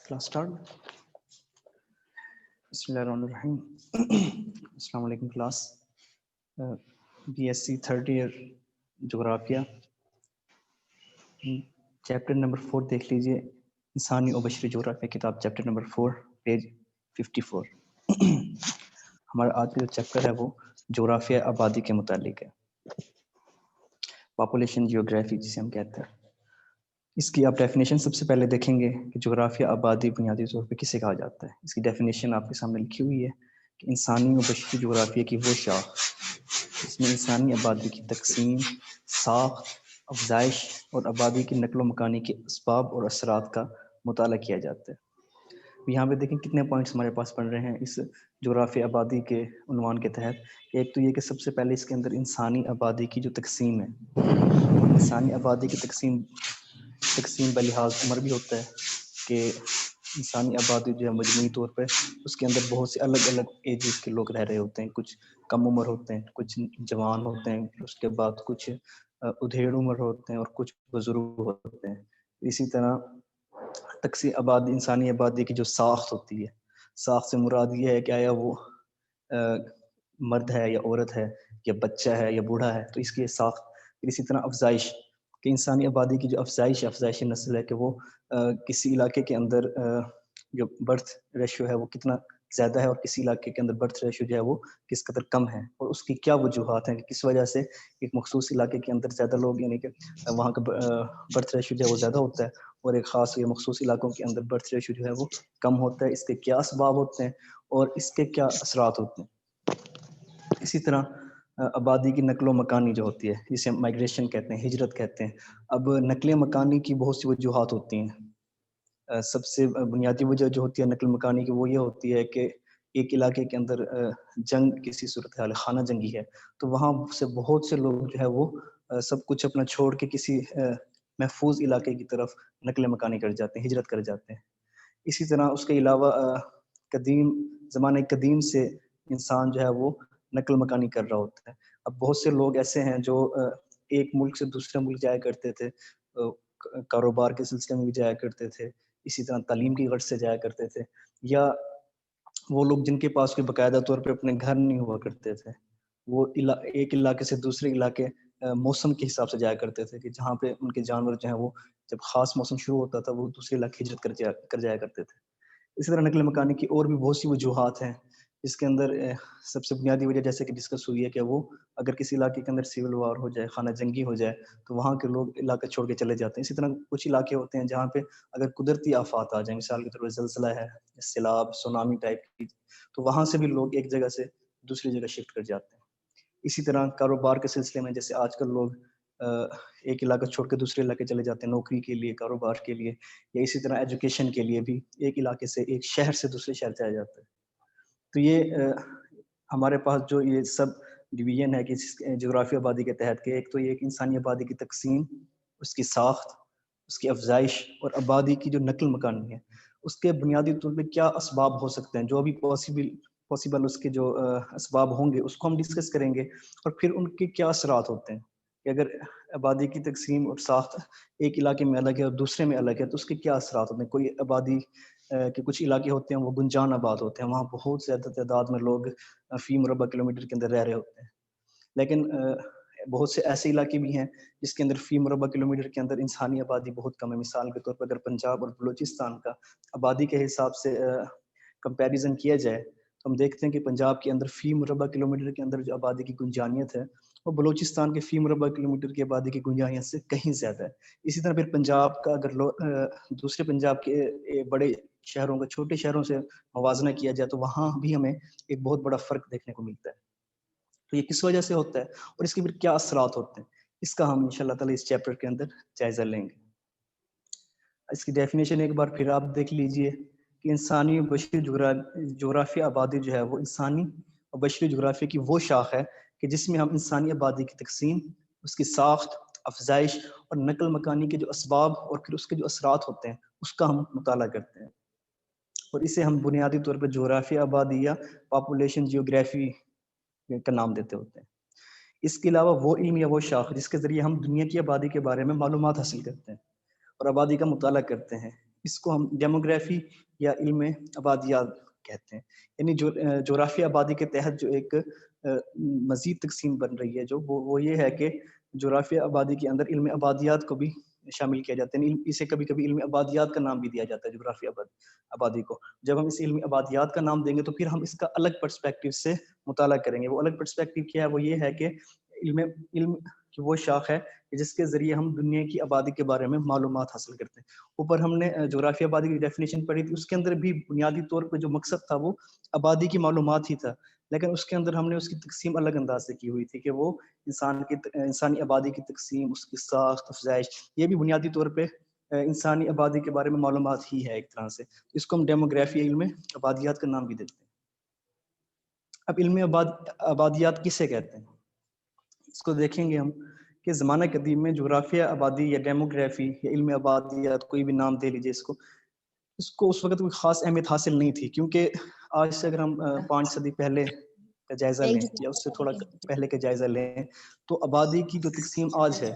Class start. Bismillahirrahmanirrahim. Assalamu alaikum class. BSc third year جغرافیہ chapter number 4 دیکھ لیجئے. انسانی و بشری جغرافیہ کتاب چیپٹر نمبر 4 پیج 54. ہمارا آج کا جو چیپٹر ہے وہ جغرافیہ آبادی کے متعلق ہے. پاپولیشن جیوگرافی جسے ہم کہتے ہیں. اس کی آپ ڈیفینیشن سب سے پہلے دیکھیں گے کہ جغرافیہ آبادی بنیادی طور پہ کسے کہا جاتا ہے. اس کی ڈیفینیشن آپ کے سامنے لکھی ہوئی ہے کہ انسانی و بشری جغرافیہ کی وہ شاخ اس میں انسانی آبادی کی تقسیم، ساخت، افزائش اور آبادی کی نقل و مکانی کے اسباب اور اثرات کا مطالعہ کیا جاتا ہے. یہاں پہ دیکھیں کتنے پوائنٹس ہمارے پاس پڑھ رہے ہیں اس جغرافیہ آبادی کے عنوان کے تحت. ایک تو یہ کہ سب سے پہلے اس کے اندر انسانی آبادی کی جو تقسیم ہے، انسانی آبادی کی تقسیم بلحاظ عمر بھی ہوتا ہے کہ انسانی آبادی جو ہے مجموعی طور پہ اس کے اندر بہت سے الگ الگ ایجز کے لوگ رہ رہے ہوتے ہیں. کچھ کم عمر ہوتے ہیں، کچھ جوان ہوتے ہیں، اس کے بعد کچھ ادھیڑ عمر ہوتے ہیں اور کچھ بزرگ ہوتے ہیں. اسی طرح تقسیم آبادی، انسانی آبادی کی جو ساخت ہوتی ہے، ساخت سے مراد یہ ہے کہ آیا وہ مرد ہے یا عورت ہے یا بچہ ہے یا بوڑھا ہے، تو اس کی ساخت. اسی طرح افزائش کہ انسانی آبادی کی جو افزائش نسل ہے کہ وہ کسی علاقے کے اندر جو برتھ ریشو ہے وہ کتنا زیادہ ہے اور کسی علاقے کے اندر برتھ ریشو جو ہے وہ کس قدر کم ہے، اور اس کی کیا وجوہات ہیں کہ کس وجہ سے ایک مخصوص علاقے کے اندر زیادہ لوگ، یعنی کہ وہاں کا برتھ ریشو جو ہے وہ زیادہ ہوتا ہے اور ایک خاص یا مخصوص علاقوں کے اندر برتھ ریشو جو ہے وہ کم ہوتا ہے. اس کے کیا اسباب ہوتے ہیں اور اس کے کیا اثرات ہوتے ہیں. اسی طرح آبادی کی نقل و مکانی جو ہوتی ہے جسے ہم مائگریشن کہتے ہیں، ہجرت کہتے ہیں. اب نقل مکانی کی بہت سی وجوہات ہوتی ہیں. سب سے بنیادی وجہ جو ہوتی ہے نقل مکانی کی وہ یہ ہوتی ہے کہ ایک علاقے کے اندر جنگ کسی صورتحال خانہ جنگی ہے تو وہاں سے بہت سے لوگ جو ہے وہ سب کچھ اپنا چھوڑ کے کسی محفوظ علاقے کی طرف نقل مکانی کر جاتے ہیں، ہجرت کر جاتے ہیں. اسی طرح اس کے علاوہ زمانہ قدیم سے انسان جو ہے وہ نقل مکانی کر رہا ہوتا ہے. اب بہت سے لوگ ایسے ہیں جو ایک ملک سے دوسرے ملک جایا کرتے تھے، کاروبار کے سلسلے میں بھی جایا کرتے تھے، اسی طرح تعلیم کی غرض سے جایا کرتے تھے، یا وہ لوگ جن کے پاس کوئی باقاعدہ طور پہ اپنے گھر نہیں ہوا کرتے تھے وہ ایک علاقے سے دوسرے علاقے موسم کے حساب سے جایا کرتے تھے کہ جہاں پہ ان کے جانور جو ہیں وہ جب خاص موسم شروع ہوتا تھا وہ دوسرے علاقے ہجرت کر جایا کرتے تھے. اسی طرح نقل مکانی کی اور بھی بہت سی وجوہات ہیں. اس کے اندر سب سے بنیادی وجہ جیسے کہ ڈسکس ہوئی ہے کہ وہ اگر کسی علاقے کے اندر سول وار ہو جائے، خانہ جنگی ہو جائے تو وہاں کے لوگ علاقہ چھوڑ کے چلے جاتے ہیں. اسی طرح کچھ علاقے ہوتے ہیں جہاں پہ اگر قدرتی آفات آ جائیں، مثال کے طور پر زلزلہ ہے، سیلاب، سونامی ٹائپ کی، تو وہاں سے بھی لوگ ایک جگہ سے دوسری جگہ شفٹ کر جاتے ہیں. اسی طرح کاروبار کے سلسلے میں جیسے آج کل لوگ ایک علاقہ چھوڑ کے دوسرے علاقے چلے جاتے ہیں نوکری کے لیے، کاروبار کے لیے، یا اسی طرح ایجوکیشن کے لیے بھی ایک علاقے سے ایک شہر سے دوسرے شہر جایا جاتا ہے. تو یہ ہمارے پاس جو یہ سب ڈویژن ہے کہ جغرافی آبادی کے تحت کہ ایک تو یہ انسانی آبادی کی تقسیم، اس کی ساخت، اس کی افزائش اور آبادی کی جو نقل مکانی ہے اس کے بنیادی طور پہ کیا اسباب ہو سکتے ہیں، جو بھی پاسبل اس کے جو اسباب ہوں گے اس کو ہم ڈسکس کریں گے، اور پھر ان کے کیا اثرات ہوتے ہیں کہ اگر آبادی کی تقسیم اور ساخت ایک علاقے میں الگ ہے اور دوسرے میں الگ ہے تو اس کے کیا اثرات ہوتے ہیں. کوئی آبادی کے کچھ علاقے ہوتے ہیں وہ گنجان آباد ہوتے ہیں، وہاں بہت زیادہ تعداد میں لوگ فی مربع کلومیٹر کے اندر رہ رہے ہوتے ہیں. لیکن بہت سے ایسے علاقے بھی ہیں جس کے اندر فی مربع کلومیٹر کے اندر انسانی آبادی بہت کم ہے. مثال کے طور پر اگر پنجاب اور بلوچستان کا آبادی کے حساب سے کمپیریزن کیا جائے تو ہم دیکھتے ہیں کہ پنجاب کے اندر فی مربع کلومیٹر کے اندر جو آبادی کی گنجانیت ہے وہ بلوچستان کے فی مربع کلومیٹر کی آبادی کی گنجانیت سے کہیں زیادہ ہے. اسی طرح پھر پنجاب کا اگر دوسرے پنجاب کے بڑے شہروں کا چھوٹے شہروں سے موازنہ کیا جائے تو وہاں بھی ہمیں ایک بہت بڑا فرق دیکھنے کو ملتا ہے. تو یہ کس وجہ سے ہوتا ہے اور اس کے پھر کیا اثرات ہوتے ہیں، اس کا ہم انشاءاللہ تعالی اس چیپٹر کے اندر جائزہ لیں گے. اس کی ڈیفینیشن ایک بار پھر آپ دیکھ لیجئے کہ انسانی و بشری جغرافیہ آبادی جو ہے وہ انسانی اور بشری جغرافیہ کی وہ شاخ ہے کہ جس میں ہم انسانی آبادی کی تقسیم، اس کی ساخت، افزائش اور نقل مکانی کے جو اسباب اور پھر اس کے جو اثرات ہوتے ہیں اس کا ہم مطالعہ کرتے ہیں، اور اسے ہم بنیادی طور پر جغرافیہ آبادی یا پاپولیشن جیوگرافی کا نام دیتے ہوتے ہیں. اس کے علاوہ وہ علم یا وہ شاخ جس کے ذریعے ہم دنیا کی آبادی کے بارے میں معلومات حاصل کرتے ہیں اور آبادی کا مطالعہ کرتے ہیں. اس کو ہم ڈیموگرافی یا علم آبادیات کہتے ہیں. یعنی جو جغرافیہ آبادی کے تحت جو ایک مزید تقسیم بن رہی ہے جو وہ یہ ہے کہ جغرافیہ آبادی کے اندر علم آبادیات کو بھی شامل کیا جاتا ہے. اسے کبھی کبھی علم آبادیات کا نام بھی دیا جاتا ہے جغرافیہ آبادی کو. جب ہم اس علم آبادیات کا نام دیں گے تو پھر ہم اس کا الگ پرسپیکٹیو سے مطالعہ کریں گے. وہ الگ پرسپیکٹیو کیا ہے؟ وہ یہ ہے کہ علم کی وہ شاخ ہے جس کے ذریعے ہم دنیا کی آبادی کے بارے میں معلومات حاصل کرتے ہیں. اوپر ہم نے جغرافیہ آبادی کی ڈیفینیشن پڑھی تھی، اس کے اندر بھی بنیادی طور پہ جو مقصد تھا وہ آبادی کی معلومات ہی تھا، لیکن اس کے اندر ہم نے اس کی تقسیم الگ انداز سے کی ہوئی تھی کہ وہ انسانی آبادی کی تقسیم، اس کی ساخت، افزائش، یہ بھی بنیادی طور پہ انسانی آبادی کے بارے میں معلومات ہی ہے ایک طرح سے. اس کو ہم ڈیموگرافی علم آبادیات کا نام بھی دیتے ہیں. اب علم آبادیات کسے کہتے ہیں؟ اس کو دیکھیں گے ہم کہ زمانہ قدیم میں جغرافیہ آبادی یا ڈیموگرافی یا علم آبادیات، کوئی بھی نام دے لیجیے اس کو اس وقت کوئی خاص اہمیت حاصل نہیں تھی، کیونکہ آج سے اگر ہم 5 صدی پہلے کا جائزہ لیں یا اس سے تھوڑا پہلے کا جائزہ لیں تو آبادی کی جو تقسیم آج ہے،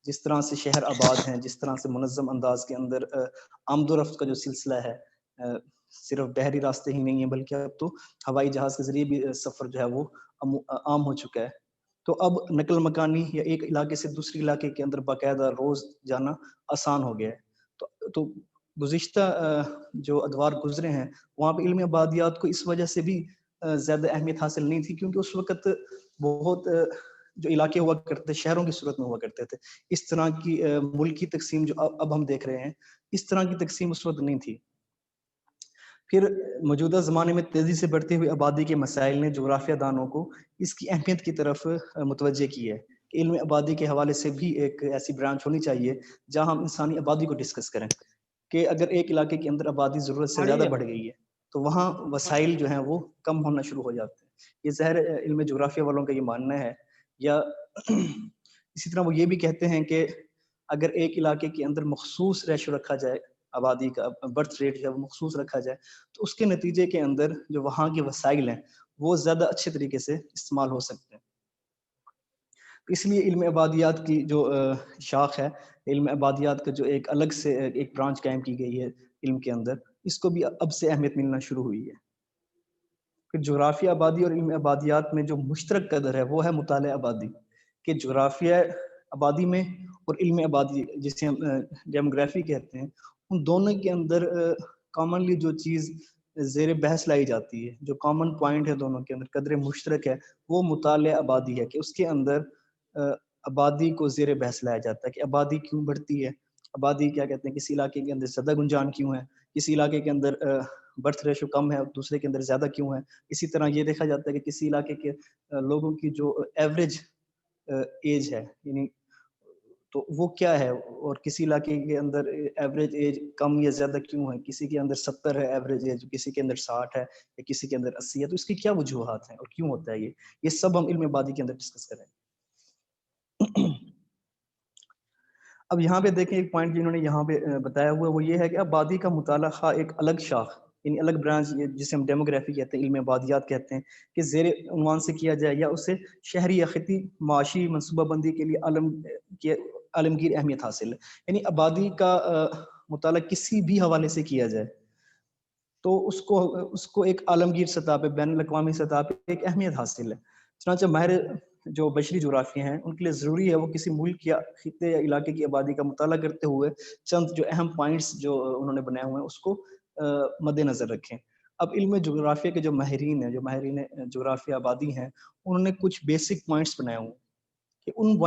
جس طرح سے شہر آباد ہیں، جس طرح سے منظم انداز کے اندر آمد و رفت کا جو سلسلہ ہے، صرف بحری راستے ہی نہیں ہیں بلکہ اب تو ہوائی جہاز کے ذریعے بھی سفر جو ہے وہ عام ہو چکا ہے. تو اب نقل مکانی یا ایک علاقے سے دوسرے علاقے کے اندر باقاعدہ روز جانا آسان ہو گیا ہے. تو گزشتہ جو ادوار گزرے ہیں وہاں پہ علم آبادیات کو اس وجہ سے بھی زیادہ اہمیت حاصل نہیں تھی، کیونکہ اس وقت بہت جو علاقے ہوا کرتے تھے شہروں کی صورت میں ہوا کرتے تھے. اس طرح کی ملک کی تقسیم جو اب ہم دیکھ رہے ہیں، اس طرح کی تقسیم اس وقت نہیں تھی. پھر موجودہ زمانے میں تیزی سے بڑھتی ہوئی آبادی کے مسائل نے جغرافیہ دانوں کو اس کی اہمیت کی طرف متوجہ کی ہے. علم آبادی کے حوالے سے بھی ایک ایسی برانچ ہونی چاہیے جہاں ہم انسانی آبادی کو ڈسکس کریں کہ اگر ایک علاقے کے اندر آبادی ضرورت سے زیادہ بڑھ گئی ہے تو وہاں وسائل جو ہیں وہ کم ہونا شروع ہو جاتے ہیں. یہ ظاہر علم جغرافیہ والوں کا یہ ماننا ہے. یا اسی طرح وہ یہ بھی کہتے ہیں کہ اگر ایک علاقے کے اندر مخصوص ریشو رکھا جائے، آبادی کا برتھ ریٹ جو ہے وہ مخصوص رکھا جائے، تو اس کے نتیجے کے اندر جو وہاں کے وسائل ہیں وہ زیادہ اچھے طریقے سے استعمال ہو سکتے ہیں. اس لیے علم آبادیات کی جو شاخ ہے، علم آبادیات کا جو ایک الگ سے ایک برانچ قائم کی گئی ہے علم کے اندر، اس کو بھی اب سے اہمیت ملنا شروع ہوئی ہے. پھر جغرافیہ آبادی اور علم آبادیات میں جو مشترک قدر ہے وہ ہے مطالعہ آبادی. کہ جغرافیہ آبادی میں اور علم آبادی جسے ہم ڈیموگرافی کہتے ہیں، ان دونوں کے اندر کامنلی جو چیز زیر بحث لائی جاتی ہے، جو کامن پوائنٹ ہے دونوں کے اندر، قدر مشترک ہے، وہ مطالعہ آبادی ہے. کہ اس کے اندر آبادی کو زیر بحث لایا جاتا ہے کہ آبادی کیوں بڑھتی ہے، آبادی کیا کہتے ہیں، کسی علاقے کے اندر زیادہ گنجان کیوں ہے، کسی علاقے کے اندر برتھ ریشو کم ہے اور دوسرے کے اندر زیادہ کیوں ہے. اسی طرح یہ دیکھا جاتا ہے کہ کسی علاقے کے لوگوں کی جو ایوریج ایج ہے، یعنی تو وہ کیا ہے، اور کسی علاقے کے اندر ایوریج ایج کم یا زیادہ کیوں ہے، کسی کے اندر 70 ہے ایوریج ایج، کسی کے اندر 60 ہے یا کسی کے اندر 80 ہے. تو اس کی کیا وجوہات ہیں اور کیوں ہوتا ہے یہ سب ہم علم آبادی کے اندر ڈسکس کریں. اب یہاں پہ دیکھیں ایک پوائنٹ جنہوں نے یہاں پہ بتایا ہوا ہے وہ یہ ہے کہ آبادی کا مطالعہ ایک الگ شاخ، یعنی الگ برانچ جسے ہم ڈیموگرافی کہتے ہیں، علم آبادیات کہتے ہیں، کہ زیر عنوان سے کیا جائے یا اسے شہری یا خطی معاشی منصوبہ بندی کے لیے عالمگیر اہمیت حاصل ہے. یعنی آبادی کا مطالعہ کسی بھی حوالے سے کیا جائے تو اس کو ایک عالمگیر سطح پہ، بین الاقوامی سطح پہ ایک اہمیت حاصل ہے. چنانچہ ماہر جو بشری جغرافیہ ہیں ان کے لیے ضروری ہے وہ کسی ملک یا خطے یا علاقے کی آبادی کا مطالعہ کرتے ہوئے چند جو اہم پوائنٹس جو انہوں نے بنائے ہوئے ہیں اس کو مد نظر رکھیں. اب علم جغرافیہ کے جو ماہرین جغرافیہ آبادی ہیں، انہوں نے کچھ بیسک پوائنٹس بنائے ہوئے کہ ان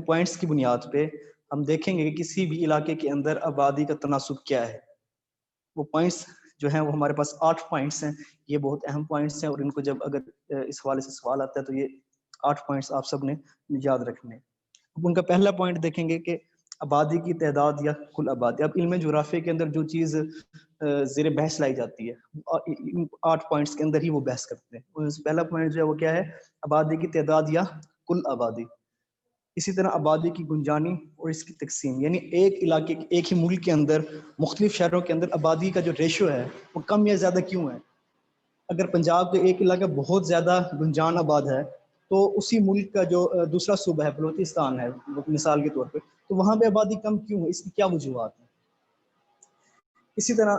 پوائنٹس کی بنیاد پہ ہم دیکھیں گے کہ کسی بھی علاقے کے اندر آبادی کا تناسب کیا ہے. وہ پوائنٹس جو ہیں وہ ہمارے پاس 8 پوائنٹس ہیں. یہ بہت اہم پوائنٹس ہیں اور ان کو جب اگر اس حوالے سے سوال آتا ہے تو یہ 8 پوائنٹس آپ سب نے یاد رکھنے. اب ان کا پہلا پوائنٹ دیکھیں گے کہ آبادی کی تعداد یا کل آبادی. اب علم جغرافیہ کے اندر جو چیز زیر بحث لائی جاتی ہے 8 پوائنٹس کے اندر ہی وہ بحث کرتے ہیں. پہلا پوائنٹ جو ہے وہ کیا ہے، آبادی کی تعداد یا کل آبادی. اسی طرح آبادی کی گنجانی اور اس کی تقسیم، یعنی ایک علاقے ایک ہی ملک کے اندر مختلف شہروں کے اندر آبادی کا جو ریشو ہے وہ کم یا زیادہ کیوں ہے. اگر پنجاب کا ایک علاقہ بہت زیادہ گنجان آباد ہے تو اسی ملک کا جو دوسرا صوبہ ہے بلوچستان ہے مثال کے طور پہ، تو وہاں پہ آبادی کم کیوں ہے، اس کی کیا وجوہات ہیں. اسی طرح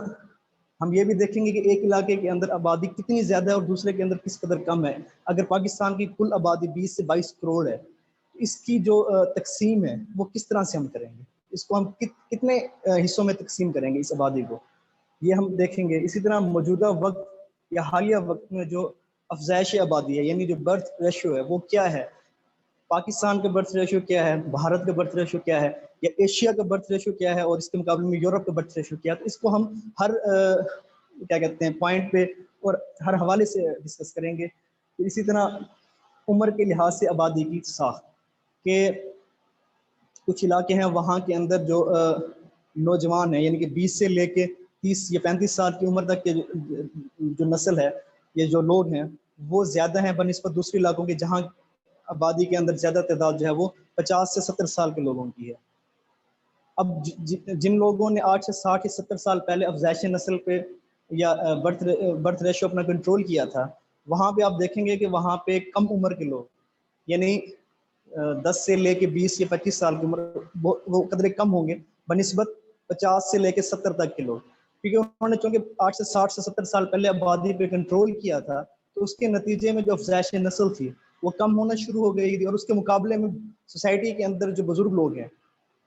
ہم یہ بھی دیکھیں گے کہ ایک علاقے کے اندر آبادی کتنی زیادہ ہے اور دوسرے کے اندر کس قدر کم ہے. اگر پاکستان کی کل آبادی 20 سے 22 کروڑ ہے تو اس کی جو تقسیم ہے وہ کس طرح سے ہم کریں گے, اس کو ہم کتنے حصوں میں تقسیم کریں گے اس آبادی کو, یہ ہم دیکھیں گے. اسی طرح موجودہ وقت یا حالیہ وقت میں جو افزائش آبادی ہے یعنی جو برتھ ریشو ہے وہ کیا ہے, پاکستان کا برتھ ریشو کیا ہے, بھارت کا برتھ ریشو کیا ہے, یا ایشیا کا برتھ ریشو کیا ہے, اور اس کے مقابلے میں یورپ کا برتھ ریشو کیا ہے. تو اس کو ہم ہر کیا کہتے ہیں پوائنٹ پہ اور ہر حوالے سے ڈسکس کریں گے. اسی طرح عمر کے لحاظ سے آبادی کی ساخت کہ کچھ علاقے ہیں وہاں کے اندر جو نوجوان ہیں یعنی کہ 20 سے لے کے 30 یا 35 سال کی عمر تک کے جو نسل ہے, یہ جو لوگ ہیں وہ زیادہ ہیں بنسبت دوسرے علاقوں کے جہاں آبادی کے اندر زیادہ تعداد جو ہے وہ 50 سے 70 سال کے لوگوں کی ہے. اب جن لوگوں نے 8 سے 60 یا 70 سال پہلے افزائش نسل پہ یا برتھ ریشو اپنا کنٹرول کیا تھا, وہاں پہ آپ دیکھیں گے کہ وہاں پہ کم عمر کے لوگ یعنی 10 سے لے کے 20 یا 25 سال کی عمر وہ قدرے کم ہوں گے بنسبت 50 سے لے کے 70 تک کے لوگ, کیونکہ انہوں نے چونکہ 8 سے 60 سے 70 سال پہلے آبادی پہ کنٹرول کیا تھا تو اس کے نتیجے میں جو افزائش نسل تھی وہ کم ہونا شروع ہو گئی تھی, اور اس کے مقابلے میں سوسائٹی کے اندر جو بزرگ لوگ ہیں,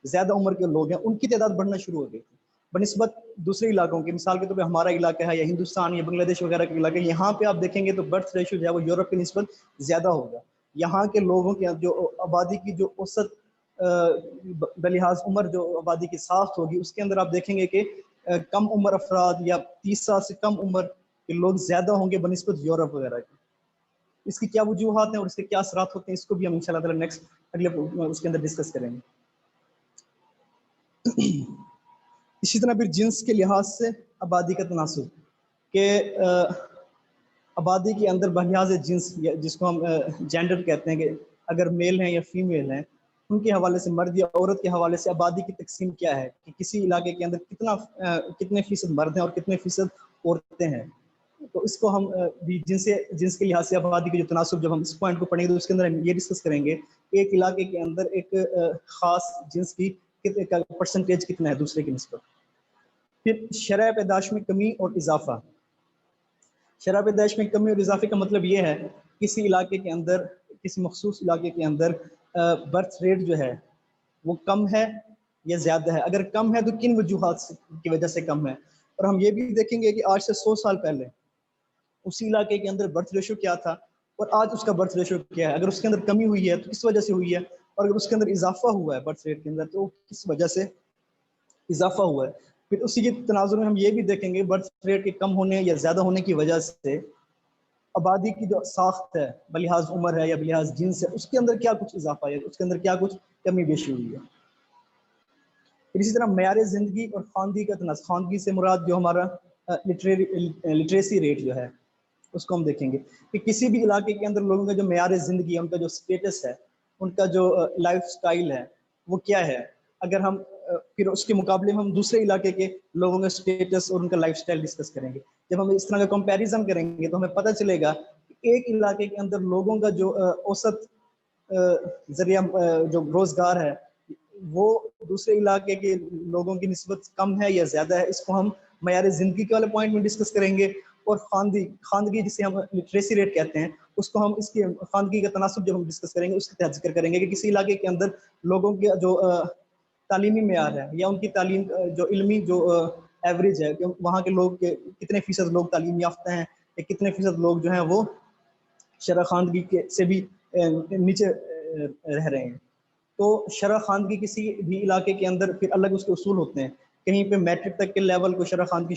زیادہ عمر کے لوگ ہیں, ان کی تعداد بڑھنا شروع ہو گئی تھی بنسبت دوسرے علاقوں کی. مثال کے طور پہ ہمارا علاقہ ہے یا ہندوستان یا بنگلہ دیش وغیرہ کے علاقے, یہاں پہ آپ دیکھیں گے تو برتھ ریشو جو ہے وہ یورپ کی نسبت زیادہ ہوگا. یہاں کے لوگوں کے جو آبادی کی جو اوسط بلحاظ عمر جو آبادی کی ساخت ہوگی اس کے اندر آپ دیکھیں گے کہ کم عمر افراد یا 30 سال سے کم عمر کے لوگ زیادہ ہوں گے بنسبت یورپ وغیرہ کے. اس کی کیا وجوہات ہیں اور اس کے کیا اثرات ہوتے ہیں, اس کو بھی ہم ان شاء اللہ تعالی نیکسٹ اگلے اس کے اندر ڈسکس کریں گے. اسی طرح پھر جنس کے لحاظ سے آبادی کا تناسب کہ آبادی کے اندر بلحاظ جنس جس کو ہم جینڈر کہتے ہیں کہ اگر میل ہیں یا فیمیل ہیں ان کے حوالے سے, مرد یا عورت کے حوالے سے آبادی کی تقسیم کیا ہے کہ کسی علاقے کے اندر کتنے فیصد مرد ہیں اور کتنے فیصد عورتیں ہیں. تو اس کو ہم بھی جنس کے لحاظ سے آبادی کے جو تناسب جب ہم اس پوائنٹ کو پڑھیں گے تو اس کے اندر ہم یہ ڈسکس کریں گے کہ ایک علاقے کے اندر ایک خاص جنس کی پرسنٹیج کتنا ہے دوسرے کی نسبت. پھر شرح پیدائش میں کمی اور اضافہ. شرح پیدائش میں کمی اور اضافے کا مطلب یہ ہے کسی علاقے کے اندر, کسی مخصوص علاقے کے اندر برتھ ریٹ جو ہے وہ کم ہے یا زیادہ ہے. اگر کم ہے تو کن وجوہات کی وجہ سے کم ہے, اور ہم یہ بھی دیکھیں گے کہ آج سے 100 سال پہلے اسی علاقے کے اندر برتھ ریشو کیا تھا اور آج اس کا برتھ ریشو کیا ہے. اگر اس کے اندر کمی ہوئی ہے تو کس وجہ سے ہوئی ہے, اور اگر اس کے اندر اضافہ ہوا ہے برتھ ریٹ کے اندر تو کس وجہ سے اضافہ ہوا ہے. پھر اسی کے تناظر میں ہم یہ بھی دیکھیں گے برتھ ریٹ کے کم ہونے یا زیادہ ہونے کی وجہ سے آبادی کی جو ساخت ہے بلحاظ عمر ہے یا بلحاظ جنس ہے اس کے اندر کیا کچھ اضافہ ہے, اس کے اندر کیا کچھ کمی بیشی ہوئی ہے. پھر اسی طرح معیار زندگی اور خواندگی کا تناظر. خواندگی سے مراد جو ہمارا لٹریسی ریٹ جو ہے اس کو ہم دیکھیں گے کہ کسی بھی علاقے کے اندر لوگوں کا جو معیار زندگی ہے, ان کا جو اسٹیٹس ہے, ان کا جو لائف سٹائل ہے وہ کیا ہے. اگر ہم پھر اس کے مقابلے میں ہم دوسرے علاقے کے لوگوں کا اسٹیٹس اور ان کا لائف سٹائل ڈسکس کریں گے. جب ہم اس طرح کا کمپیریزن کریں گے تو ہمیں پتہ چلے گا کہ ایک علاقے کے اندر لوگوں کا جو اوسط ذریعہ جو روزگار ہے وہ دوسرے علاقے کے لوگوں کی نسبت کم ہے یا زیادہ ہے. اس کو ہم معیار زندگی کے والے پوائنٹ میں ڈسکس کریں گے. اور خواندگی جسے ہم لٹریسی ریٹ کہتے ہیں اس کو ہم اس کی خواندگی کا تناسب جب ہم ڈسکس کریں گے اس کے تحت ذکر کریں گے کہ کسی علاقے کے اندر لوگوں کے جو تعلیمی معیار ہے یا ان کی تعلیم جو علمی جو ایوریج ہے کہ وہاں کے لوگ کتنے فیصد لوگ تعلیم یافتہ ہیں یا کتنے فیصد لوگ جو ہیں وہ شرح خواندگی کے سے بھی نیچے رہ رہے ہیں. تو شرح خواندگی کسی بھی علاقے کے اندر پھر الگ اس کے اصول ہوتے ہیں. کہیں پہ میٹرک تک کے لیول کو شرح خواندگی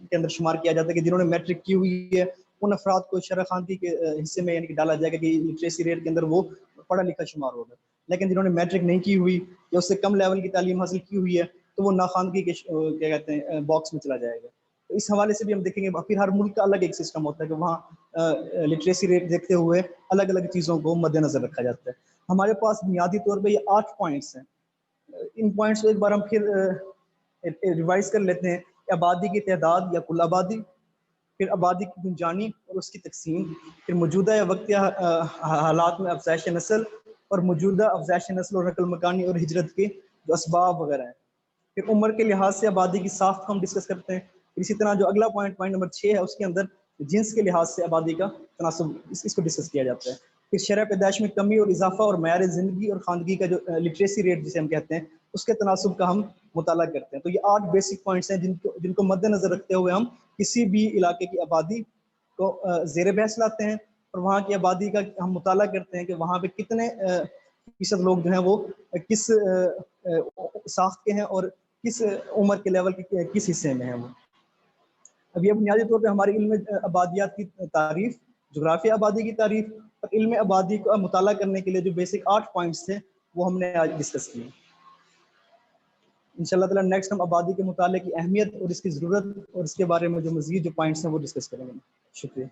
کے اندر شمار کیا جاتا ہے کہ جنہوں نے میٹرک کی ہوئی ہے ان افراد کو شرح خواندگی کے حصے میں یعنی کہ ڈالا جائے گا کہ لٹریسی ریٹ کے اندر وہ پڑھا لکھا شمار ہوگا. لیکن جنہوں نے میٹرک نہیں کی ہوئی یا اس سے کم لیول کی تعلیم حاصل کی ہوئی ہے تو وہ ناخواندگی کے کیا کہتے ہیں باکس میں چلا جائے گا. تو اس حوالے سے بھی ہم دیکھیں گے. پھر ہر ملک کا الگ ایک سسٹم ہوتا ہے کہ وہاں لٹریسی ریٹ دیکھتے ہوئے الگ الگ چیزوں کو مد نظر رکھا جاتا ہے. ہمارے پاس بنیادی طور پہ یہ 8 پوائنٹس ہیں. ان پوائنٹس کو ایک بار ہم پھر ریوائز کر لیتے ہیں. آبادی کی تعداد یا کل آبادی, پھر آبادی کی گنجانی اور اس کی تقسیم, پھر موجودہ وقت یا حالات میں افزائش نسل اور موجودہ افزائش نسل اور نقل مکانی اور ہجرت کے جو اسباب وغیرہ ہیں. پھر عمر کے لحاظ سے آبادی کی ساخت ہم ڈسکس کرتے ہیں. اسی طرح جو اگلا پوائنٹ نمبر 6 ہے اس کے اندر جنس کے لحاظ سے آبادی کا تناسب اس کو ڈسکس کیا جاتا ہے. پھر شرح پیدائش میں کمی اور اضافہ اور معیار زندگی اور خواندگی کا جو لٹریسی ریٹ جسے ہم کہتے ہیں اس کے تناسب کا ہم مطالعہ کرتے ہیں. تو یہ 8 بیسک پوائنٹس ہیں جن کو مد نظر رکھتے ہوئے ہم کسی بھی علاقے کی آبادی کو زیر بحث لاتے ہیں اور وہاں کی آبادی کا ہم مطالعہ کرتے ہیں کہ وہاں پہ کتنے فیصد لوگ جو ہیں وہ کس ساخت کے ہیں اور کس عمر کے لیول کے کس حصے میں ہیں وہ. اب یہ بنیادی طور پہ ہمارے علم آبادیات کی تعریف، جغرافیہ آبادی کی تعریف اور علم آبادی کا مطالعہ کرنے کے لیے جو بیسک 8 پوائنٹس تھے وہ ہم نے آج ڈسکس کیے. انشاءاللہ تعالی نیکسٹ ہم آبادی کے مطالعے کی اہمیت اور اس کی ضرورت اور اس کے بارے میں جو مزید جو پوائنٹس ہیں وہ ڈسکس کریں گے. شکریہ.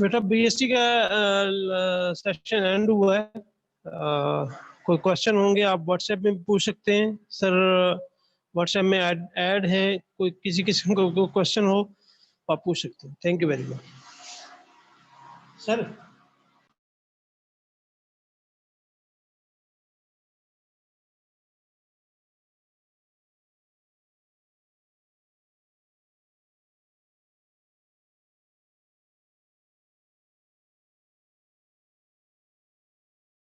بیٹا بی ایس ٹی کا سیشن اینڈ ہوا ہے. کوئی کوشچن ہوں گے آپ واٹس ایپ میں پوچھ سکتے ہیں. سر واٹس ایپ میں ایڈ ہے، کوئی کسی قسم کا کوئی کوشچن ہو آپ پوچھ سکتے ہیں. Thank you very much. Sir